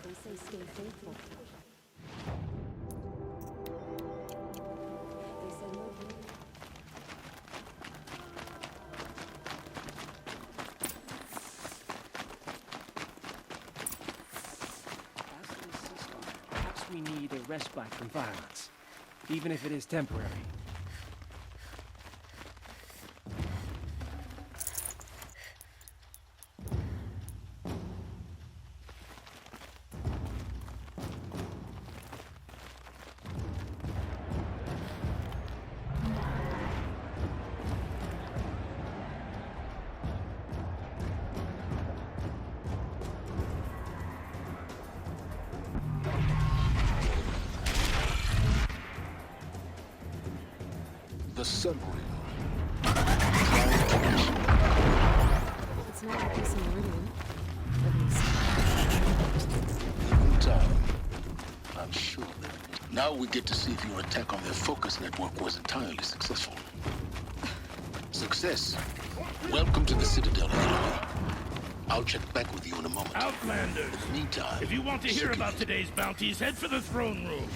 They say stay faithful. They said no. Perhaps we need a respite from violence, even if it is temporary. The sun ring. It's not like this in Meridian. At least. In time, I'm sure of it. Now we get to see if your attack on their focus network was entirely successful. Success. Welcome to the Citadel, Aloy. I'll check back with you in a moment. Outlanders! In the meantime, If you want to hear about today's bounties, head for the throne room.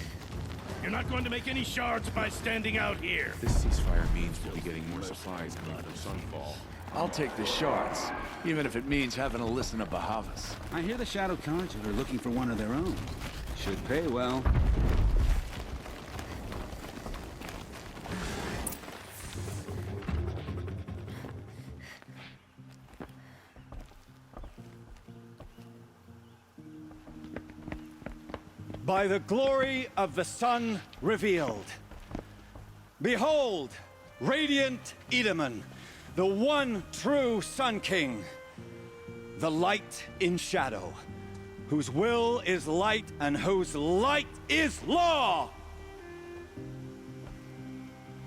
You're not going to make any shards by standing out here. This ceasefire means we'll be getting more supplies coming from Sunfall. I'll take the shards, even if it means having to listen to Bahavas. I hear the Shadow Conjurer are looking for one of their own. Should pay well. By the glory of the sun revealed. Behold, radiant Edaman, the one true Sun King, the light in shadow, whose will is light and whose light is law!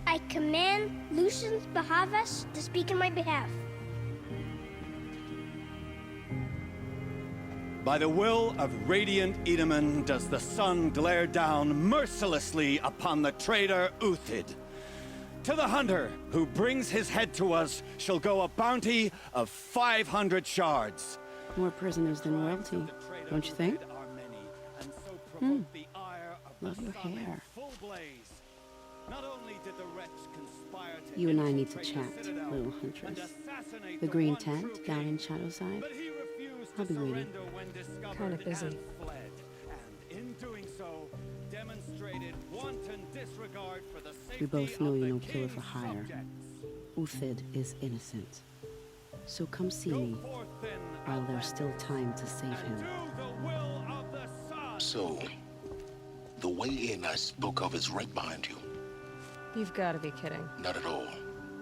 I command Lucian Bahavas to speak in my behalf. By the will of radiant Edaman does the sun glare down mercilessly upon the traitor Uthid. To the hunter who brings his head to us shall go a bounty of 500 shards. More prisoners than royalty, don't you think? Love your hair. You and I need to chat, little huntress. The green tent down in Shadowside. I'll be waiting. Kind of busy. We both know you're no killer for hire. Uthid is innocent. So come see me, while there's still time to save him. So, the way in I spoke of is right behind you. You've got to be kidding. Not at all.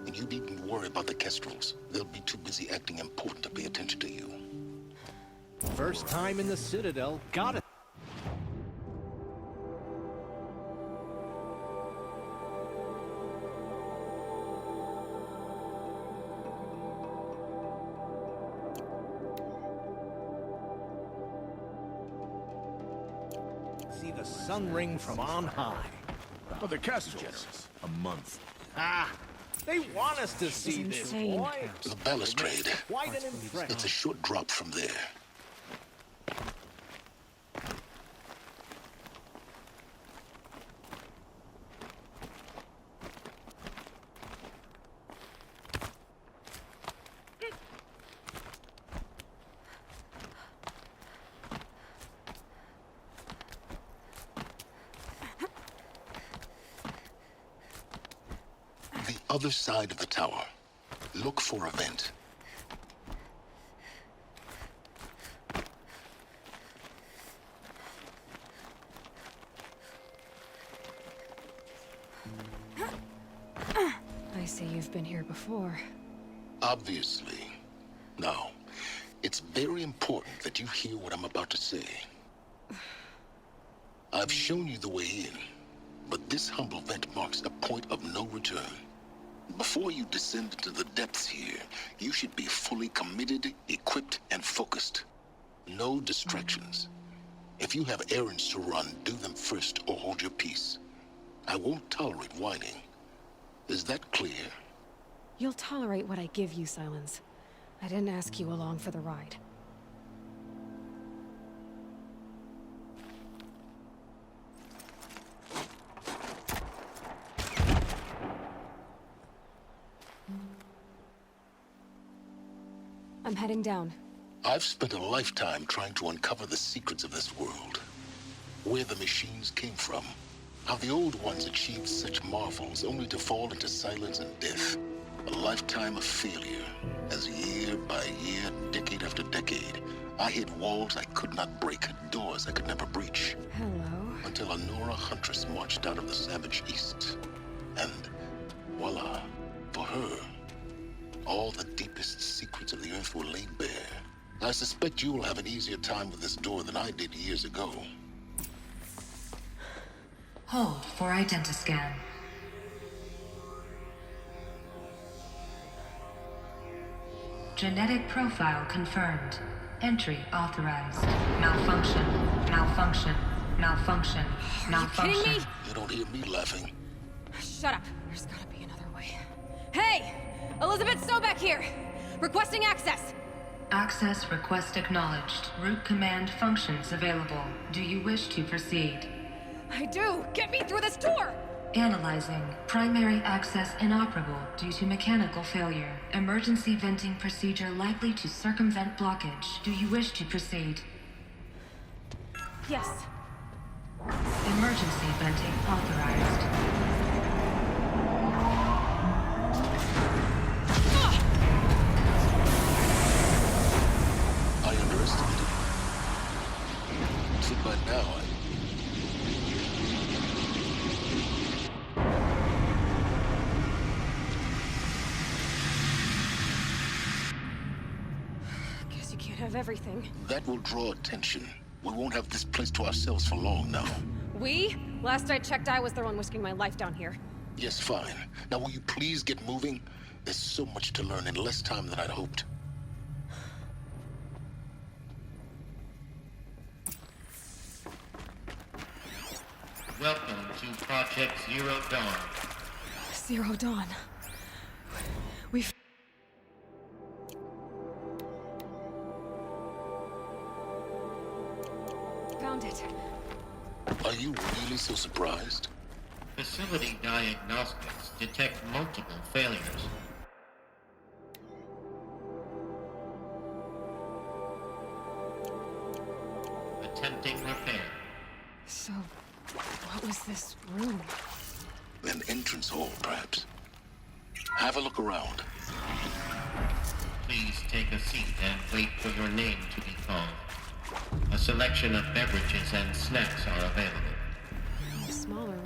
And you needn't worry about the Kestrels. They'll be too busy acting important to pay attention to you. First time in the Citadel, got it. See the sun ring from on high. But the Kestrels, a month. Ah, they want us to see this, insane. boy. The balustrade. Quite an impression. It's a short drop from there. Other side of the tower. Look for a vent. I see you've been here before. Obviously. Now, it's very important that you hear what I'm about to say. I've shown you the way in, but this humble vent marks a point of no return. Before you descend into the depths here, you should be fully committed, equipped, and focused. No distractions. If you have errands to run, do them first or hold your peace. I won't tolerate whining. Is that clear? You'll tolerate what I give you, Silence. I didn't ask you along for the ride. I'm heading down. I've spent a lifetime trying to uncover the secrets of this world. Where the machines came from. How the old ones achieved such marvels only to fall into silence and death. A lifetime of failure, as year by year, decade after decade, I hit walls I could not break, doors I could never breach. Hello. Until a Nora huntress marched out of the savage east. And voila, for her, all the deepest secrets of the earth were laid bare. I suspect you will have an easier time with this door than I did years ago. Hold for identiscan. Genetic profile confirmed. Entry authorized. Malfunction. Malfunction. Malfunction. Malfunction. Are you kidding me? You don't hear me laughing. Shut up. There's gotta be another way. Hey! Elizabeth Sobeck here! Requesting access! Access request acknowledged. Root command functions available. Do you wish to proceed? I do! Get me through this door! Analyzing. Primary access inoperable due to mechanical failure. Emergency venting procedure likely to circumvent blockage. Do you wish to proceed? Yes. Emergency venting authorized. I underestimated you. So by now, Guess you can't have everything. that will draw attention. We won't have this place to ourselves for long now. We? Last I checked, I was the one risking my life down here. Yes, fine. Now will you please get moving? There's so much to learn in less time than I'd hoped. Welcome to Project Zero Dawn. Zero Dawn. We've... found it. Are you really so surprised? Facility diagnostics detect multiple failures. Attempting repair. So, what was this room? An entrance hall, perhaps. Have a look around. Please take a seat and wait for your name to be called. A selection of beverages and snacks are available. A smaller room.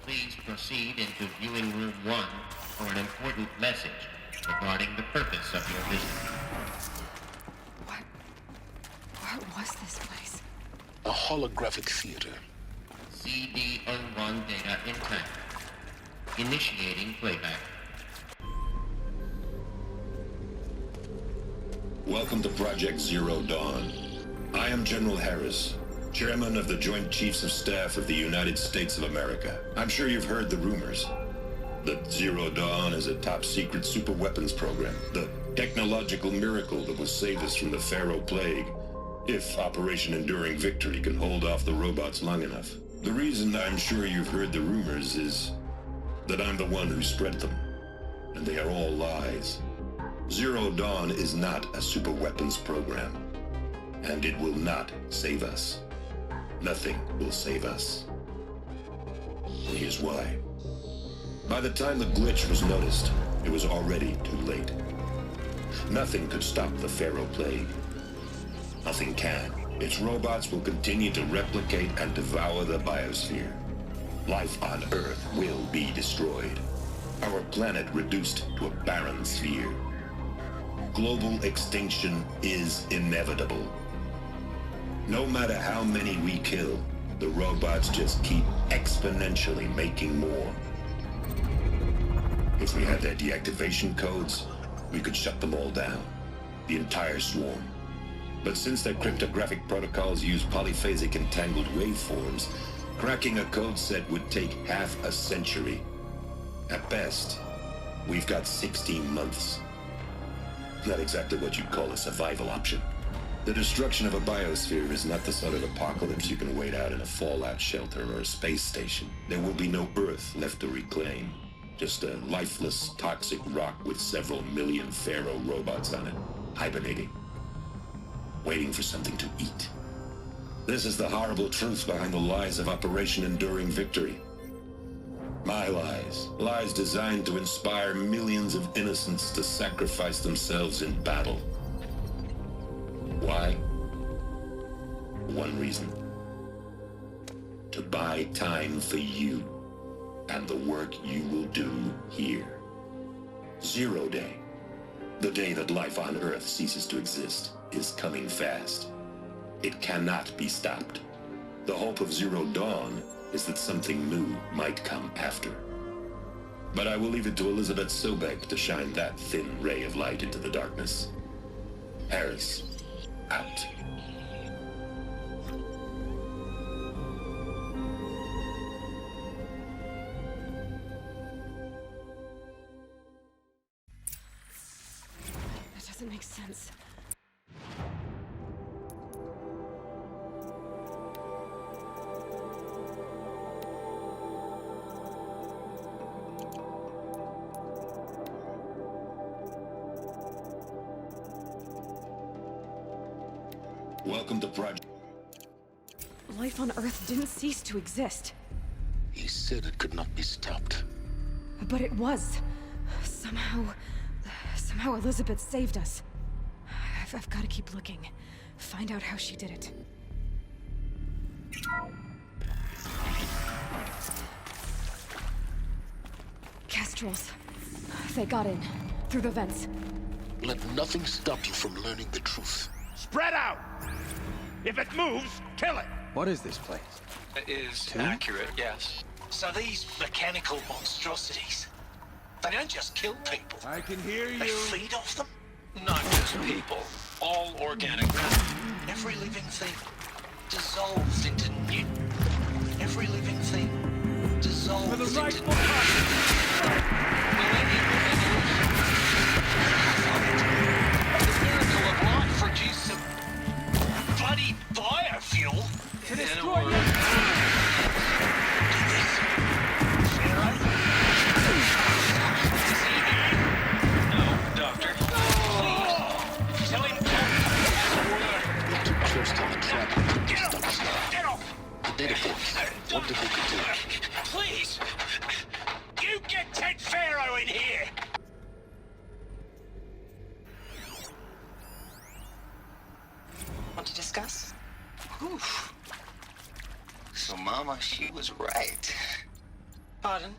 Please proceed into viewing room 1 for an important message regarding the purpose of your visit. What was this place? A holographic theater. CD01 data intact. Initiating playback. Welcome to Project Zero Dawn. I am General Harris, Chairman of the Joint Chiefs of Staff of the United States of America. I'm sure you've heard the rumors that Zero Dawn is a top-secret superweapons program, the technological miracle that will save us from the Pharaoh Plague, if Operation Enduring Victory can hold off the robots long enough. The reason I'm sure you've heard the rumors is that I'm the one who spread them, and they are all lies. Zero Dawn is not a superweapons program, and it will not save us. Nothing will save us. And here's why. By the time the glitch was noticed, it was already too late. Nothing could stop the Pharaoh Plague. Nothing can. Its robots will continue to replicate and devour the biosphere. Life on Earth will be destroyed. Our planet reduced to a barren sphere. Global extinction is inevitable. No matter how many we kill, the The robots just keep exponentially making more. If we had their deactivation codes, we could shut them all down. The entire swarm. But since their cryptographic protocols use polyphasic entangled waveforms, cracking a code set would take half a century. At best, we've got 16 months. Not exactly what you'd call a survival option. The destruction of a biosphere is not the sort of apocalypse you can wait out in a fallout shelter or a space station. There will be no Earth left to reclaim. Just a lifeless, toxic rock with several million Pharaoh robots on it, hibernating, waiting for something to eat. This is the horrible truth behind the lies of Operation Enduring Victory. My lies. Lies designed to inspire millions of innocents to sacrifice themselves in battle. Why? One reason. To buy time for you and the work you will do here. Zero Day, the day that life on Earth ceases to exist, is coming fast. It cannot be stopped. The hope of Zero Dawn is that something new might come after. But I will leave it to Elizabeth Sobek to shine that thin ray of light into the darkness. Harris, out. That doesn't make sense. Welcome to Project... Life on Earth didn't cease to exist. He said it could not be stopped. But it was. Somehow Elizabeth saved us. I've got to keep looking. Find out how she did it. Kestrels. They got in. Through the vents. Let nothing stop you from learning the truth. Spread out! If it moves, kill it! What is this place? It is accurate, yes. So these mechanical monstrosities, they don't just kill people. I can hear you. They feed off them? Not just people. All organic matter. Every living thing dissolves into new... Every living thing dissolves For the into... rightful Millennium of evolution. The miracle of life produced some bloody biofuel. To destroy you. No, Doctor. Please. Tell him You're too close to the trap. Get off! Get off! The data points. What did they contain? Please! You get Ted Pharaoh in here! Want to discuss? Oof. So Mama, she was right. Pardon?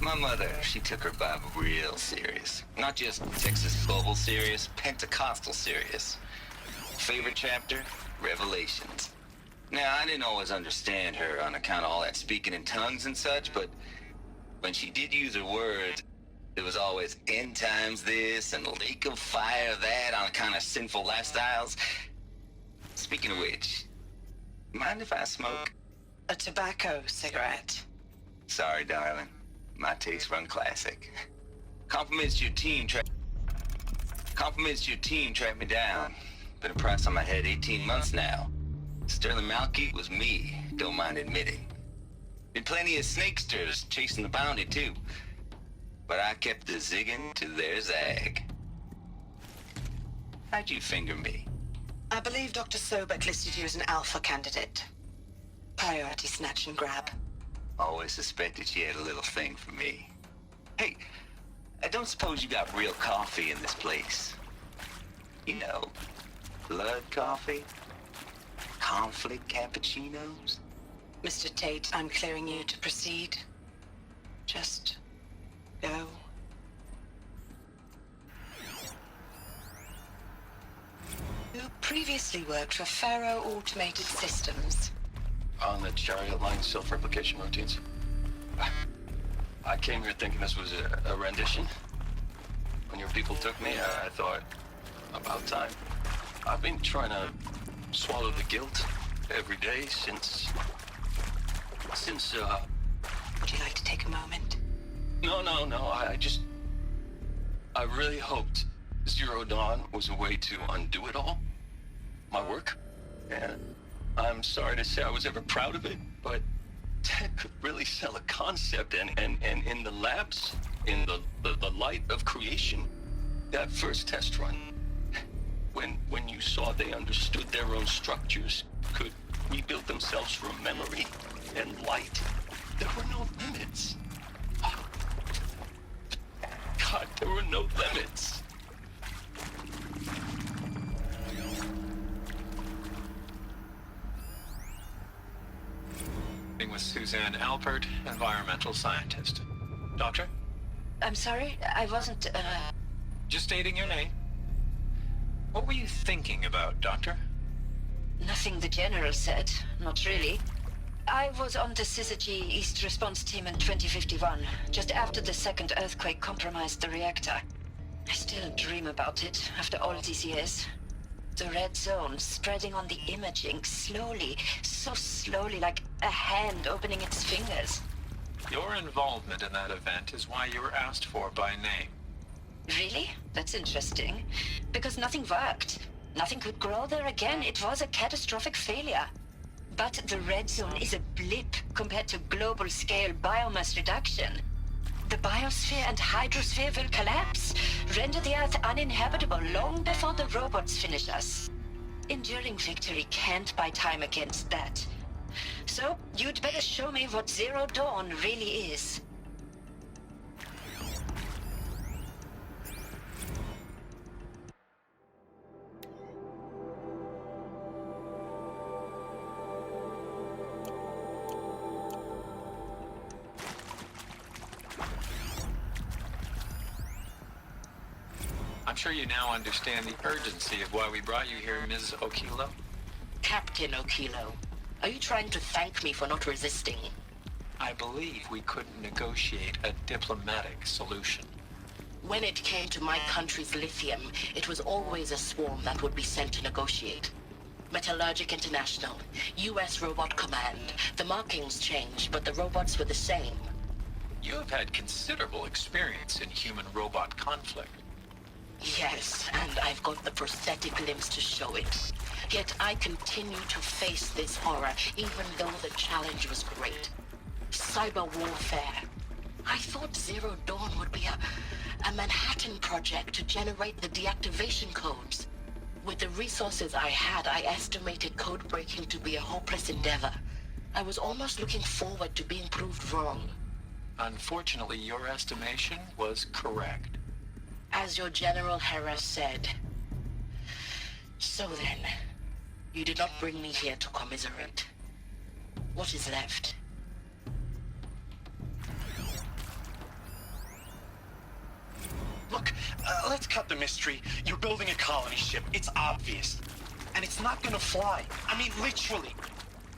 My mother, she took her Bible real serious. Not just Texas Global serious, Pentecostal serious. Favorite chapter? Revelations. Now, I didn't always understand her on account of all that speaking in tongues and such, but when she did use her words, it was always end times this and lake of fire that on account of sinful lifestyles. Speaking of which, mind if I smoke? A tobacco cigarette. Sorry, darling. My taste run classic. Compliments to your team tracked me down. Been a price on my head 18 months now. Sterling Malky was me, don't mind admitting. Been plenty of snakesters chasing the bounty too. But I kept the zigging to their zag. How'd you finger me? I believe Dr. Sobek listed you as an alpha candidate. Priority snatch and grab. Always suspected she had a little thing for me. Hey, I don't suppose you got real coffee in this place. You know, blood coffee? Conflict cappuccinos? Mr. Tate, I'm clearing you to proceed. Just go. You previously worked for Pharaoh Automated Systems. On the chariot line self-replication routines. I came here thinking this was a rendition. When your people took me, I thought, about time. I've been trying to swallow the guilt every day since... Would you like to take a moment? No, I really hoped Zero Dawn was a way to undo it all. My work. And I'm sorry to say I was ever proud of it, but Ted could really sell a concept, and in the labs, in the light of creation, that first test run, when you saw they understood their own structures, could rebuild themselves from memory and light, there were no limits. God, there were no limits. With Suzanne Alpert, environmental scientist. Doctor? I'm sorry, I wasn't, Just stating your name. What were you thinking about, Doctor? Nothing the General said, not really. I was on the Syzygy East Response Team in 2051, just after the second earthquake compromised the reactor. I still dream about it, after all these years. The red zone spreading on the imaging, slowly, so slowly, like a hand opening its fingers. Your involvement in that event is why you were asked for by name. Really? That's interesting. Because nothing worked. Nothing could grow there again. It was a catastrophic failure. But the red zone is a blip compared to global-scale biomass reduction. The biosphere and hydrosphere will collapse, render the Earth uninhabitable long before the robots finish us. Enduring victory can't buy time against that. So, you'd better show me what Zero Dawn really is. I'm sure you now understand the urgency of why we brought you here, Ms. Okilo. Captain Okilo, are you trying to thank me for not resisting? I believe we couldn't negotiate a diplomatic solution. When it came to my country's lithium, it was always a swarm that would be sent to negotiate. Metallurgic International, U.S. Robot Command. The markings changed, but the robots were the same. You have had considerable experience in human-robot conflict. Yes, and I've got the prosthetic limbs to show it. Yet I continue to face this horror, even though the challenge was great. Cyber warfare. I thought Zero Dawn would be a Manhattan project to generate the deactivation codes. With the resources I had, I estimated code breaking to be a hopeless endeavor. I was almost looking forward to being proved wrong. Unfortunately, your estimation was correct. As your General Hera said. So then, you did not bring me here to commiserate. What is left? Look, let's cut the mystery. You're building a colony ship. It's obvious. And it's not gonna fly. I mean, literally.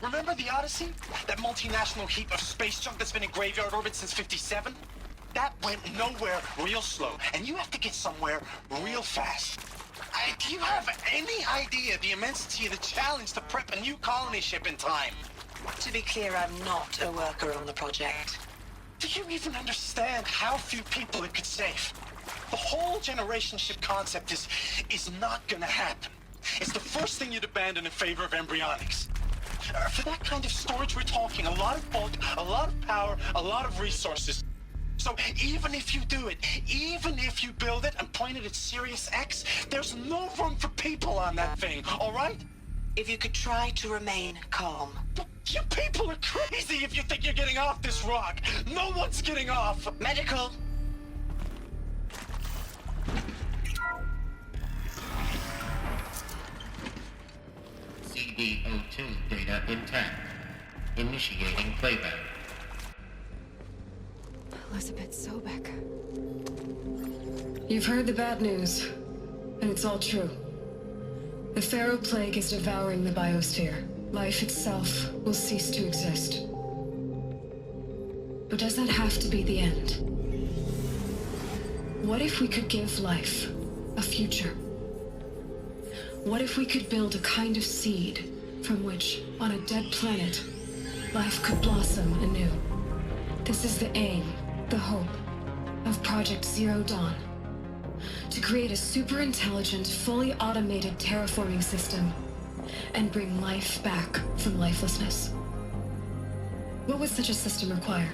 Remember the Odyssey? That multinational heap of space junk that's been in graveyard orbit since 57? That went nowhere real slow, and you have to get somewhere real fast. Do you have any idea the immensity of the challenge to prep a new colony ship in time? To be clear, I'm not a worker on the project. Do you even understand how few people it could save? The whole generation ship concept is not gonna happen. It's the first thing you'd abandon in favor of embryonics. For that kind of storage, we're talking a lot of bulk, a lot of power, a lot of resources. So even if you do it, even if you build it and point it at Sirius X, there's no room for people on that thing, all right? If you could try to remain calm. You people are crazy if you think you're getting off this rock. No one's getting off. Medical. CD02 data intact. Initiating playback. Elizabeth Sobek. You've heard the bad news, and it's all true. The Pharaoh Plague is devouring the biosphere. life itself will cease to exist. But does that have to be the end? What if we could give life a future? What if we could build a kind of seed from which, on a dead planet, life could blossom anew? This is the aim, the hope, of Project Zero Dawn. To create a super-intelligent, fully automated terraforming system and bring life back from lifelessness. What would such a system require?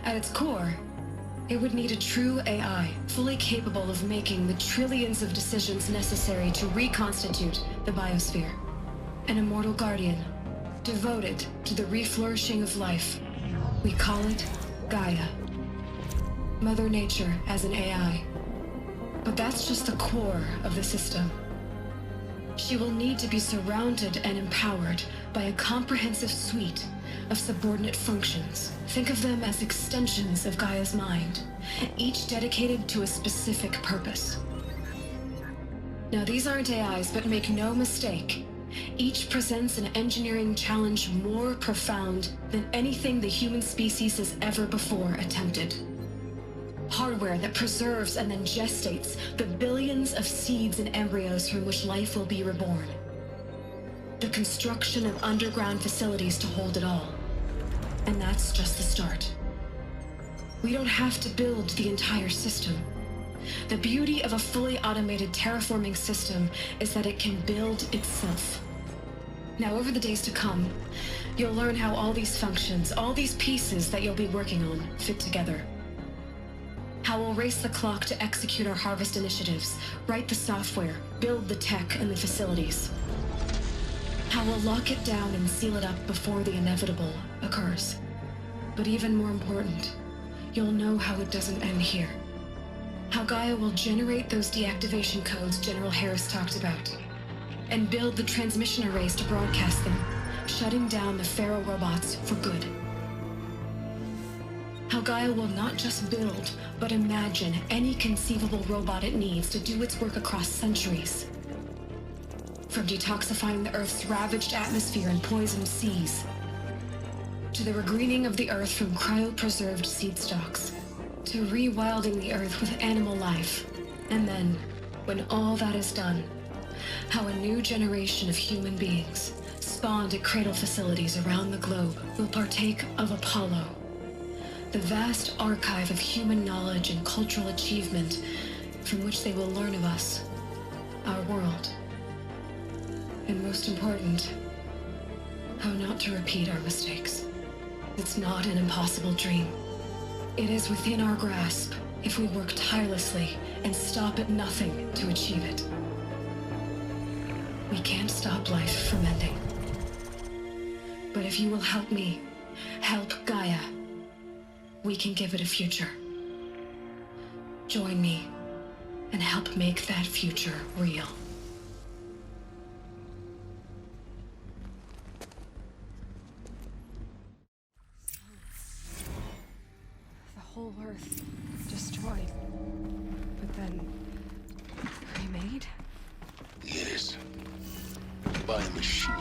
At its core, it would need a true AI, fully capable of making the trillions of decisions necessary to reconstitute the biosphere. An immortal guardian, devoted to the reflourishing of life. We call it Gaia. Mother Nature as an AI. But that's just the core of the system. She will need to be surrounded and empowered by a comprehensive suite of subordinate functions. Think of them as extensions of Gaia's mind, each dedicated to a specific purpose. Now, these aren't AIs, but make no mistake, each presents an engineering challenge more profound than anything the human species has ever before attempted. Hardware that preserves and then gestates the billions of seeds and embryos from which life will be reborn. The construction of underground facilities to hold it all. And that's just the start. We don't have to build the entire system. The beauty of a fully automated terraforming system is that it can build itself. Now, over the days to come, you'll learn how all these functions, all these pieces that you'll be working on, fit together. How we'll race the clock to execute our harvest initiatives, write the software, build the tech and the facilities. How we'll lock it down and seal it up before the inevitable occurs. But even more important, you'll know how it doesn't end here. How Gaia will generate those deactivation codes General Harris talked about, and build the transmission arrays to broadcast them, shutting down the Pharaoh robots for good. How Gaia will not just build, but imagine any conceivable robot it needs to do its work across centuries. From detoxifying the Earth's ravaged atmosphere and poisoned seas, to the regreening of the Earth from cryopreserved seed stalks, to rewilding the Earth with animal life. And then, when all that is done, how a new generation of human beings, spawned at cradle facilities around the globe, will partake of Apollo, the vast archive of human knowledge and cultural achievement from which they will learn of us, our world. And most important, how not to repeat our mistakes. It's not an impossible dream. It is within our grasp if we work tirelessly and stop at nothing to achieve it. We can't stop life from ending. But if you will help me, help Gaia, we can give it a future. Join me and help make that future real. The whole Earth destroyed, but then remade? Yes. By a machine.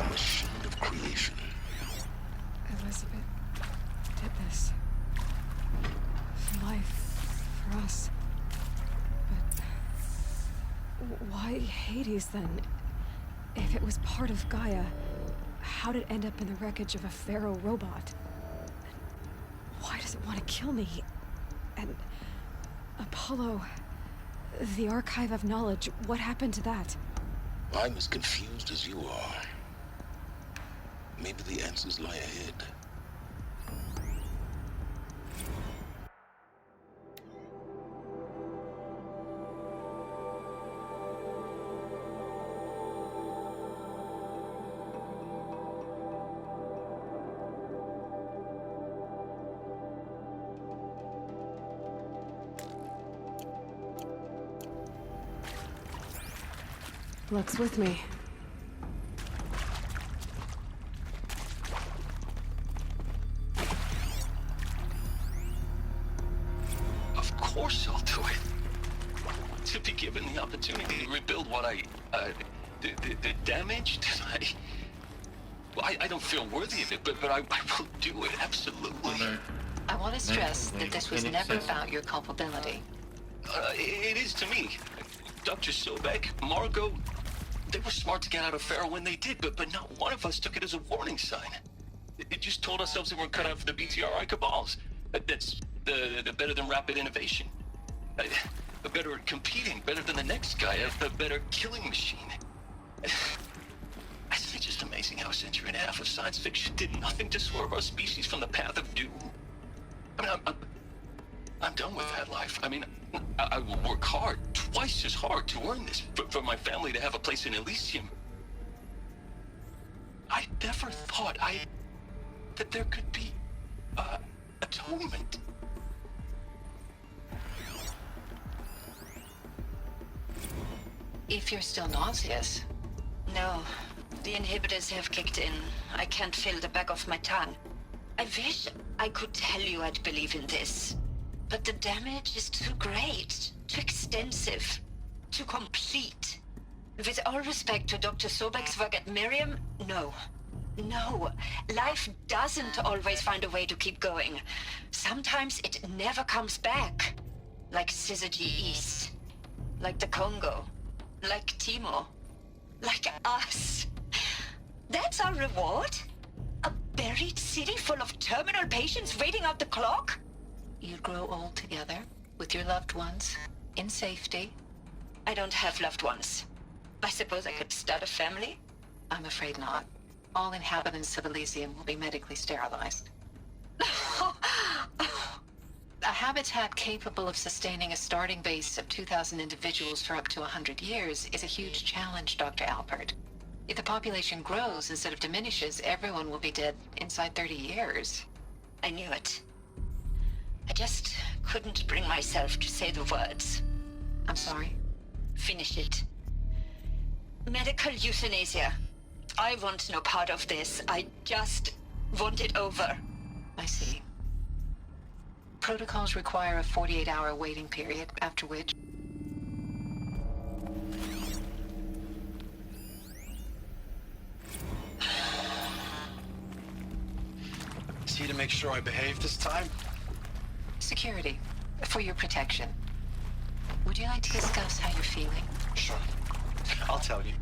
A machine of creation. Elizabeth did this. For life, for us. But why Hades then? If it was part of Gaia, how did it end up in the wreckage of a Pharaoh robot? And why does it want to kill me? And Apollo, the archive of knowledge, what happened to that? I'm as confused as you are. Maybe the answers lie ahead. Luck's with me. Of course I'll do it. To be given the opportunity to rebuild what I The damage that I don't feel worthy of it, but I will do it, absolutely. I want to stress that this was never about your culpability. It is to me. Dr. Sobek, Margot, they were smart to get out of Pharaoh when they did, but not one of us took it as a warning sign. It just told ourselves we weren't cut out for the BTRI cabals. That's the better than rapid innovation. Better at competing, better than the next guy, a better killing machine. It's just amazing how a century and a half of science fiction did nothing to swerve our species from the path of doom. I mean, I'm done with that life. I mean, I will work hard, twice as hard to earn this, for my family to have a place in Elysium. I never thought that there could be, atonement. If you're still nauseous. No, the inhibitors have kicked in. I can't feel the back of my tongue. I wish I could tell you I'd believe in this. But the damage is too great, too extensive, too complete. With all respect to Dr. Sobek's work at Miriam, no. No, life doesn't always find a way to keep going. Sometimes it never comes back. Like Syzygy East. Like the Congo. Like Timo. Like us. That's our reward? A buried city full of terminal patients waiting out the clock? You grow old together, with your loved ones, in safety. I don't have loved ones. I suppose I could start a family? I'm afraid not. All inhabitants of Elysium will be medically sterilized. A habitat capable of sustaining a starting base of 2,000 individuals for up to 100 years is a huge challenge, Dr. Alpert. If the population grows instead of diminishes, everyone will be dead inside 30 years. I knew it. I just couldn't bring myself to say the words. I'm sorry. Finish it. Medical euthanasia. I want no part of this. I just want it over. I see. Protocols require a 48-hour waiting period, after which... Is he to make sure I behave this time? Security. For your protection. Would you like to discuss how you're feeling? Sure. I'll tell you.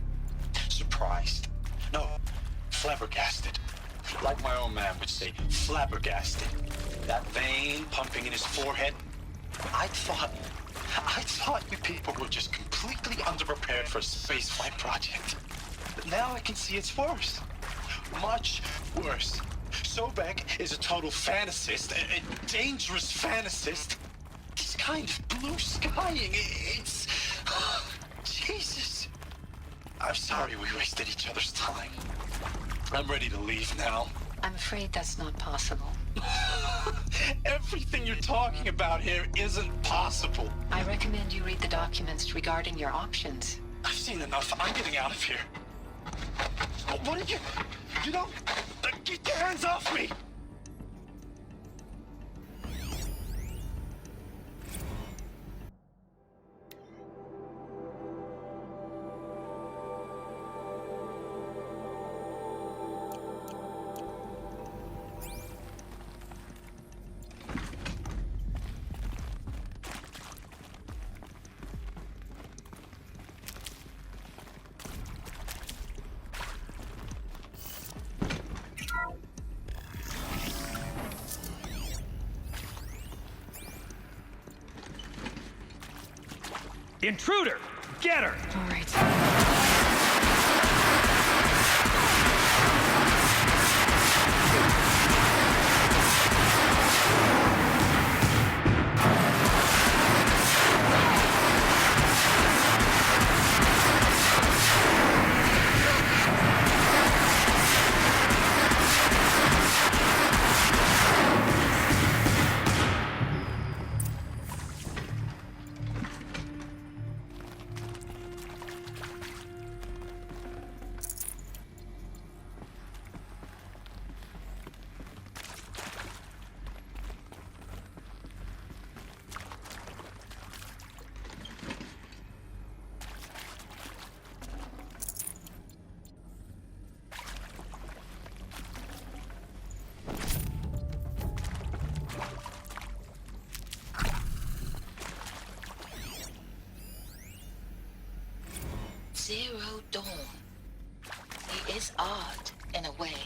Surprised. No, flabbergasted. Like my own man would say, flabbergasted. That vein pumping in his forehead. I thought you people were just completely underprepared for a spaceflight project. But now I can see it's worse. Much worse. Sobek is a total fantasist, a dangerous fantasist. This kind of blue skying, it's... Jesus. I'm sorry we wasted each other's time. I'm ready to leave now. I'm afraid that's not possible. Everything you're talking about here isn't possible. I recommend you read the documents regarding your options. I've seen enough. I'm getting out of here. What are you... You don't... Get your hands off me! Intruder! Get her! All right. Zero Dawn. He is art, in a way.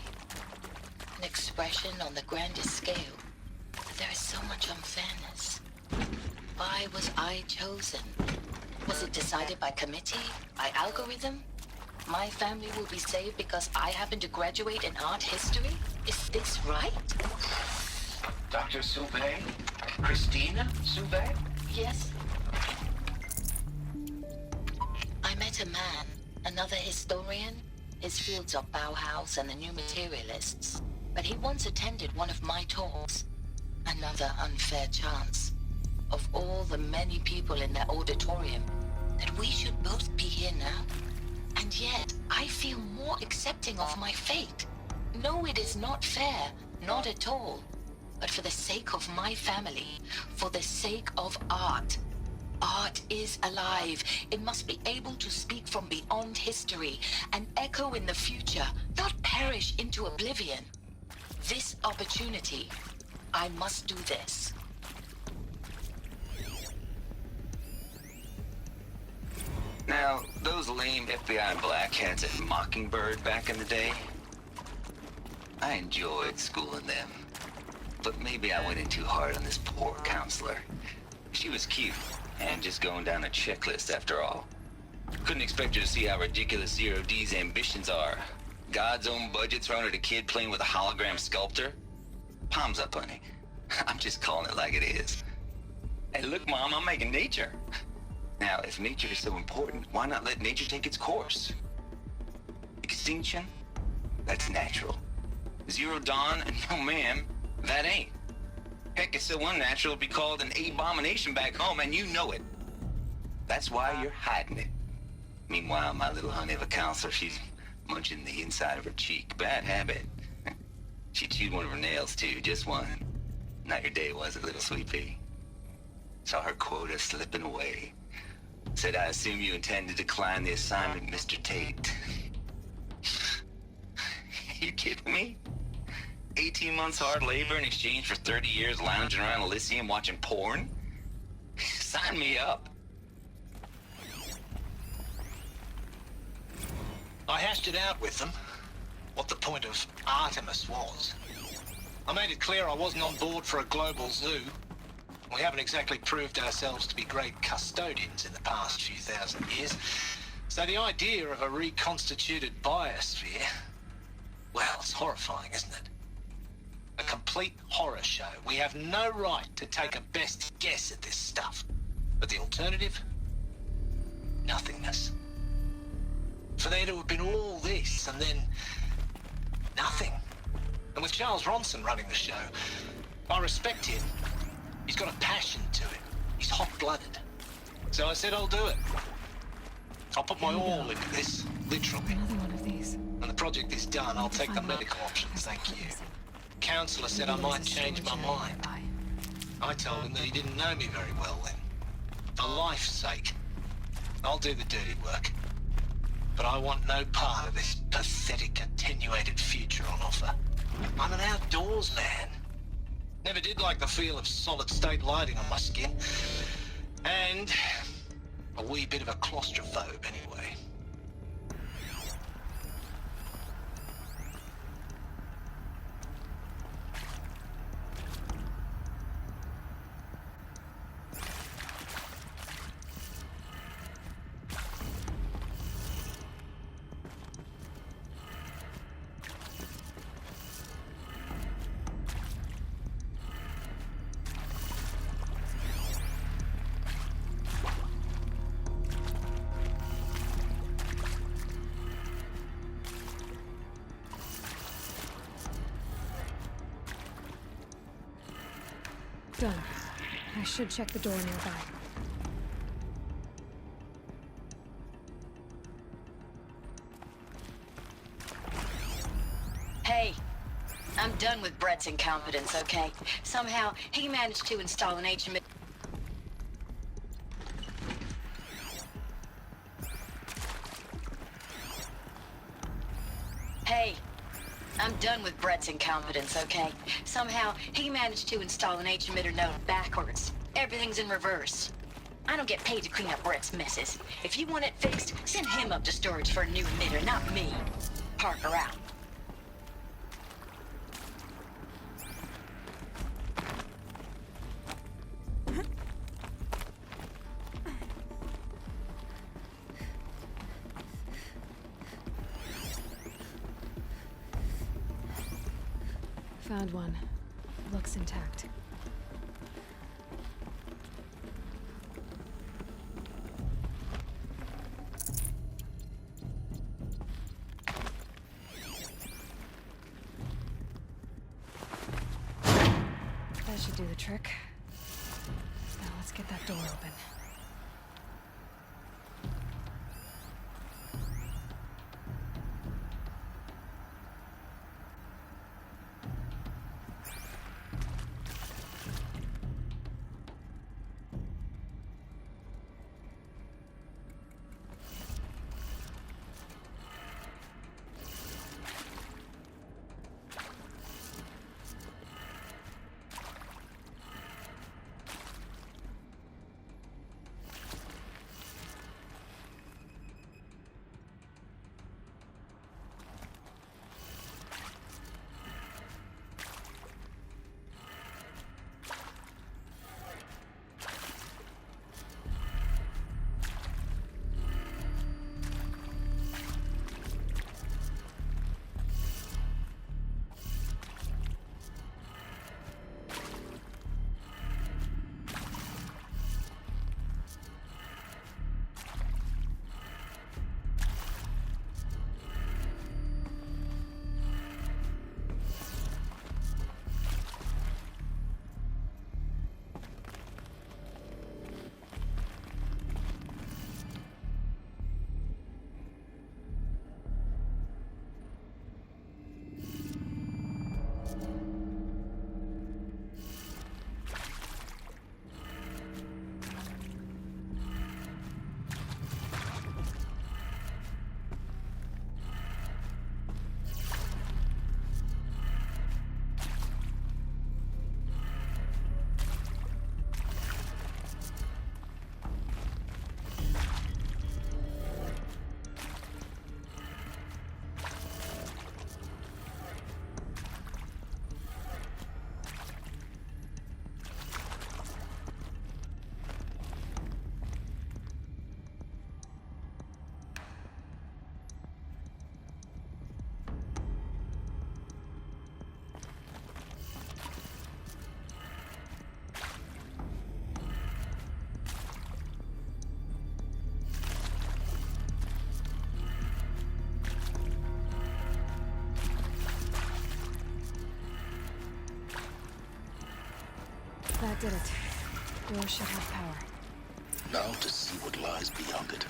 An expression on the grandest scale. But there is so much unfairness. Why was I chosen? Was it decided by committee? By algorithm? My family will be saved because I happen to graduate in art history? Is this right? Dr. Sauvé? Christina Sauvé? Yes. I met a man, another historian. His fields are Bauhaus and the New Materialists. But he once attended one of my talks. Another unfair chance. Of all the many people in that auditorium, that we should both be here now. And yet, I feel more accepting of my fate. No, it is not fair. Not at all. But for the sake of my family, for the sake of art. Art is alive. It must be able to speak from beyond history and echo in the future, not perish into oblivion. This opportunity, I must do this. Now, those lame FBI black hats at Mockingbird back in the day, I enjoyed schooling them. But maybe I went in too hard on this poor counselor. She was cute, and just going down a checklist after all. Couldn't expect her to see how ridiculous Zero D's ambitions are. God's own budget thrown at a kid playing with a hologram sculptor? Palms up, honey. I'm just calling it like it is. Hey, look, Mom, I'm making nature. Now, if nature is so important, why not let nature take its course? Extinction? That's natural. Zero Dawn? No, ma'am, that ain't. Heck, it's so unnatural it'd be called an abomination back home, and you know it. That's why you're hiding it. Meanwhile, my little honey of a counselor, she's munching the inside of her cheek. Bad habit. She chewed one of her nails, too, just one. Not your day, was it, little sweet pea? Saw her quota slipping away. Said, I assume you intend to decline the assignment, Mr. Tate. You kidding me? 18 months hard labor in exchange for 30 years lounging around Elysium watching porn? Sign me up. I hashed it out with them, what the point of Artemis was. I made it clear I wasn't on board for a global zoo. We haven't exactly proved ourselves to be great custodians in the past few thousand years. So the idea of a reconstituted biosphere, well, it's horrifying, isn't it? A complete horror show. We have no right to take a best guess at this stuff. But the alternative? Nothingness. For there to have been all this and then nothing. And with Charles Ronson running the show, I respect him. He's got a passion to it. He's hot-blooded. So I said I'll do it. I'll put my all into this, literally. Another one of these. When the project is done, I'll take the medical option, thank you. Counselor said I might change my mind. I told him that he didn't know me very well then. For life's sake, I'll do the dirty work. But I want no part of this pathetic, attenuated future on offer. I'm an outdoors man. Never did like the feel of solid-state lighting on my skin. And a wee bit of a claustrophobe anyway. Done. I should check the door nearby. Hey, I'm done with Brett's incompetence, okay? Somehow, he managed to install an HMI... Hey, I'm done with Brett's incompetence, okay? Somehow, he managed to install an H-emitter node backwards. Everything's in reverse. I don't get paid to clean up Brett's messes. If you want it fixed, send him up to storage for a new emitter, not me. Parker out. Found one. Looks intact. That should do the trick. Now let's get that door open. That did it. Door should have power. Now to see what lies beyond it.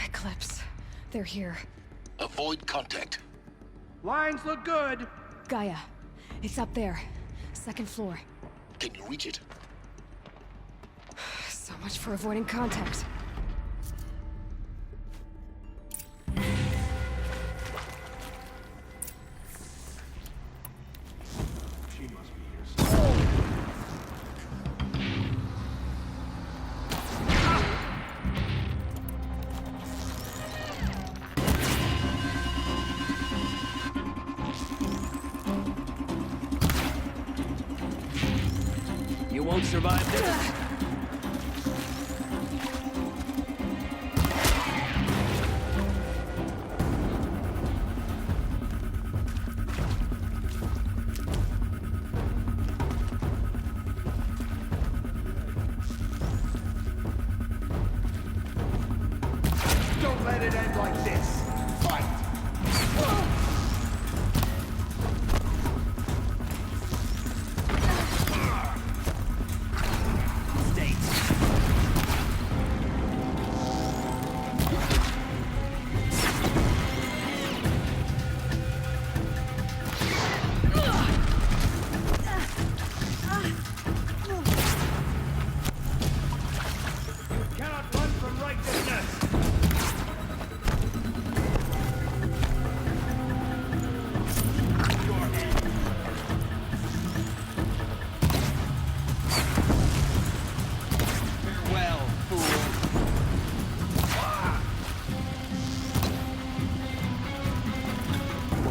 Eclipse. They're here. Avoid contact. Lines look good. Gaia. It's up there. Second floor. Can you reach it? So much for avoiding contact. She must be here somewhere. You won't survive this. Don't let it end like this. Fight!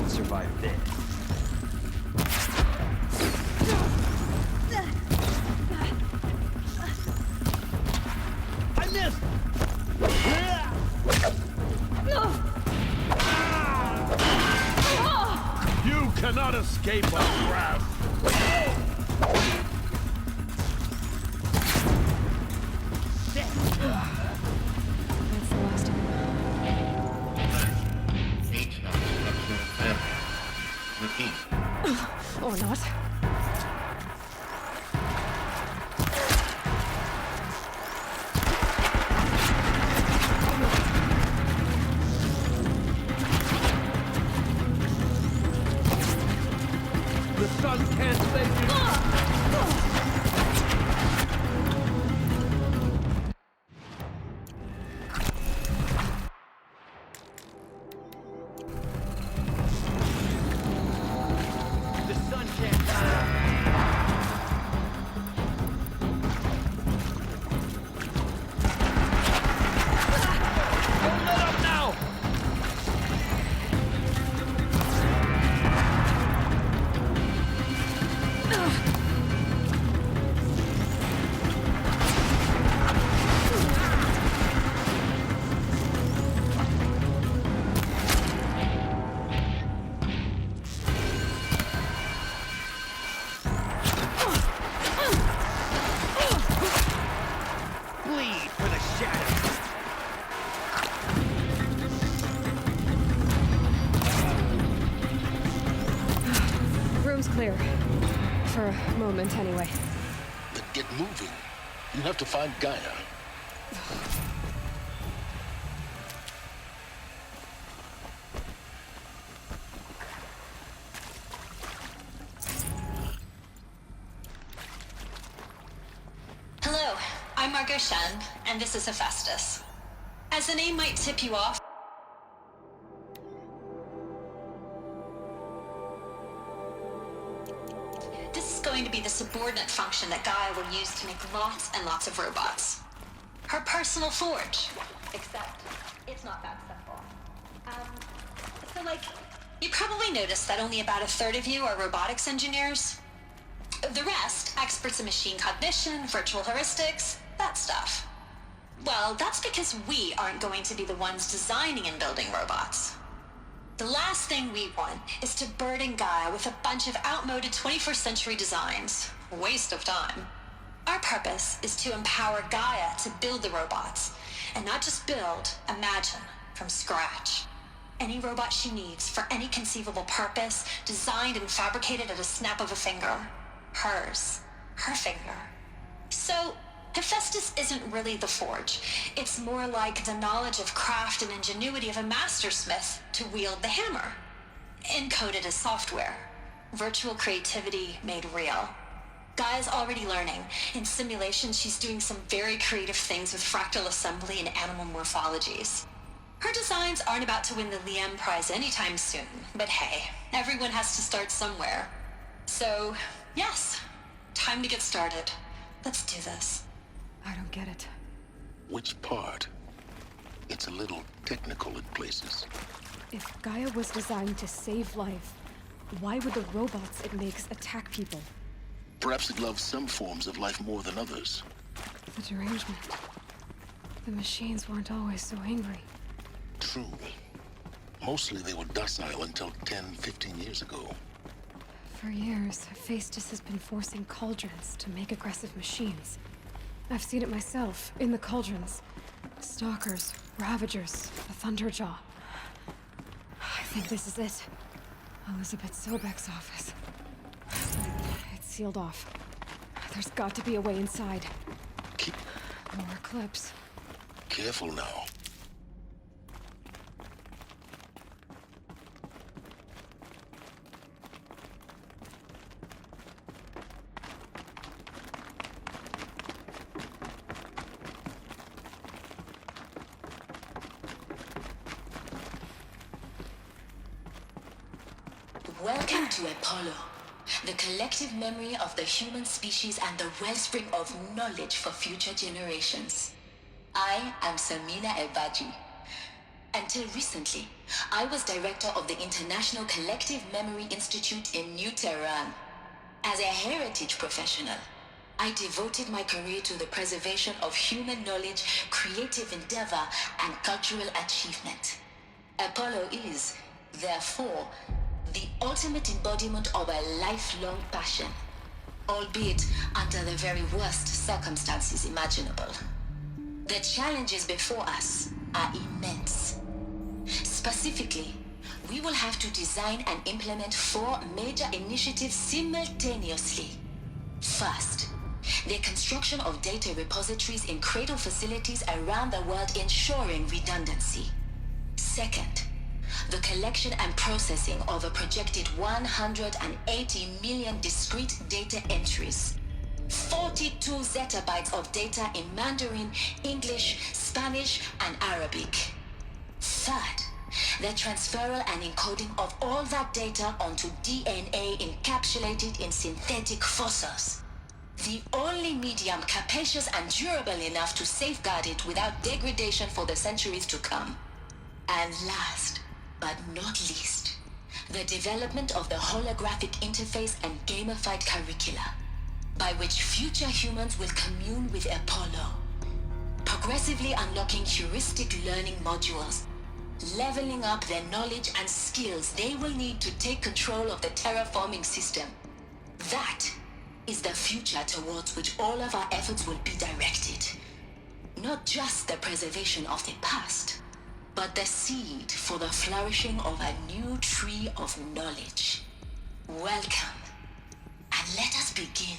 won't survive this. I missed! You cannot escape our wrath! That's the last of them. Ancient structure of failure. Repeat. Or not. The sun can't save you! The sun can't. Don't let up now! Bleed for the shadow. Room's clear. For a moment, anyway. Then get moving. You have to find Gaia. Hello, I'm Margot Shen, and this is Hephaestus. As the name might tip you off, this is going to be the subordinate function that Gaia will use to make lots and lots of robots. Her personal forge. Except, it's not that simple. You probably noticed that only about a third of you are robotics engineers. The rest, experts in machine cognition, virtual heuristics, that stuff. Well, that's because we aren't going to be the ones designing and building robots. The last thing we want is to burden Gaia with a bunch of outmoded 21st century designs. Waste of time. Our purpose is to empower Gaia to build the robots, and not just build, imagine, from scratch. Any robot she needs for any conceivable purpose, designed and fabricated at a snap of a finger. Hers. Her finger. So, Hephaestus isn't really the forge. It's more like the knowledge of craft and ingenuity of a mastersmith to wield the hammer. Encoded as software. Virtual creativity made real. Gaia's already learning. In simulations, she's doing some very creative things with fractal assembly and animal morphologies. Her designs aren't about to win the Liam Prize anytime soon, but hey, everyone has to start somewhere. So, yes, time to get started. Let's do this. I don't get it. Which part? It's a little technical in places. If Gaia was designed to save life, why would the robots it makes attack people? Perhaps it loves some forms of life more than others. The derangement. The machines weren't always so angry. True. Mostly they were docile until 10, 15 years ago. For years, Hephaestus has been forcing cauldrons to make aggressive machines. I've seen it myself, in the cauldrons. Stalkers, Ravagers, the Thunderjaw. I think this is it. Elizabeth Sobek's office. It's sealed off. There's got to be a way inside. More clips. Careful now. Welcome to Apollo, the collective memory of the human species and the wellspring of knowledge for future generations. I am Samina Ebaji. Until recently, I was director of the International Collective Memory Institute in New Tehran. As a heritage professional, I devoted my career to the preservation of human knowledge, creative endeavor, and cultural achievement. Apollo is, therefore, the ultimate embodiment of a lifelong passion, albeit under the very worst circumstances imaginable. The challenges before us are immense. Specifically, we will have to design and implement 4 major initiatives simultaneously. First, the construction of data repositories in cradle facilities around the world ensuring redundancy. Second, the collection and processing of a projected 180 million discrete data entries. 42 zettabytes of data in Mandarin, English, Spanish, and Arabic. Third, the transferal and encoding of all that data onto DNA encapsulated in synthetic fossils. The only medium capacious and durable enough to safeguard it without degradation for the centuries to come. And last, but not least, the development of the holographic interface and gamified curricula, by which future humans will commune with Apollo, progressively unlocking heuristic learning modules, leveling up their knowledge and skills they will need to take control of the terraforming system. That is the future towards which all of our efforts will be directed. Not just the preservation of the past, but the seed for the flourishing of a new tree of knowledge. Welcome, and let us begin.